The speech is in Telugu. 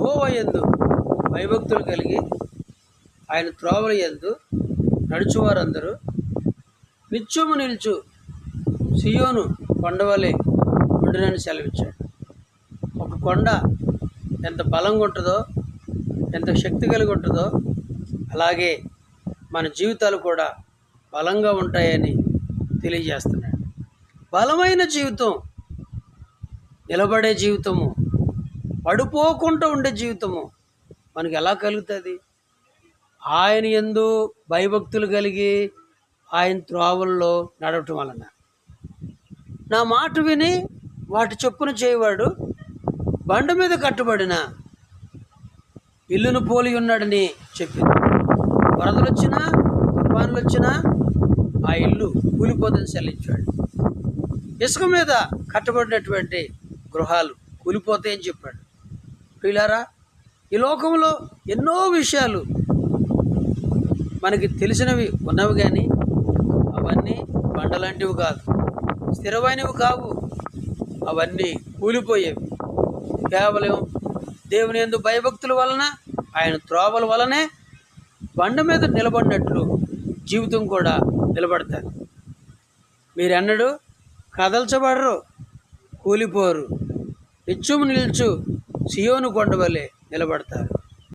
యెహోవా యందు భయభక్తులు కలిగి ఆయన త్రోవల యందు నడుచువారందరూ నిత్యము నిలుచు సియోను కొండవలే ఉండునని సెలవిచ్చాడు. ఒక కొండ ఎంత బలంగా ఉంటుందో, ఎంత శక్తి కలిగి ఉంటుందో, అలాగే మన జీవితాలు కూడా బలంగా ఉంటాయని తెలియజేస్తున్నాడు. బలమైన జీవితం, నిలబడే జీవితము, పడిపోకుండా ఉండే జీవితము మనకి ఎలా కలుగుతుంది? ఆయన యందు భయభక్తులు కలిగి ఆయన త్రోవల్లో నడవటం వలన. నా మాట విని వాటి చొప్పున చేయవాడు బండ మీద కట్టబడిన ఇల్లును పోలి ఉన్నాడని చెప్పింది. వరదలు వచ్చినా, తుఫానులు వచ్చినా ఆ ఇల్లు కూలిపోదని సెలవిచ్చాడు. ఇసుక మీద కట్టబడినటువంటి గృహాలు కూలిపోతాయని చెప్పాడు. ప్రియులారా, ఈ లోకంలో ఎన్నో విషయాలు మనకి తెలిసినవి ఉన్నవి, కానీ అవన్నీ బండలాంటివి కాదు, స్థిరమైనవి కావు. అవన్నీ కూలిపోయేవి. కేవలం దేవుని యందు భయభక్తుల వలన, ఆయన త్రోవల వలనే బండ మీద నిలబడినట్లు జీవితం కూడా నిలబడతారు. మీరెన్నడూ కదల్చబడరు, కూలిపోరు, నిత్యము నిల్చు సియోను కొండవలే నిలబడతారు.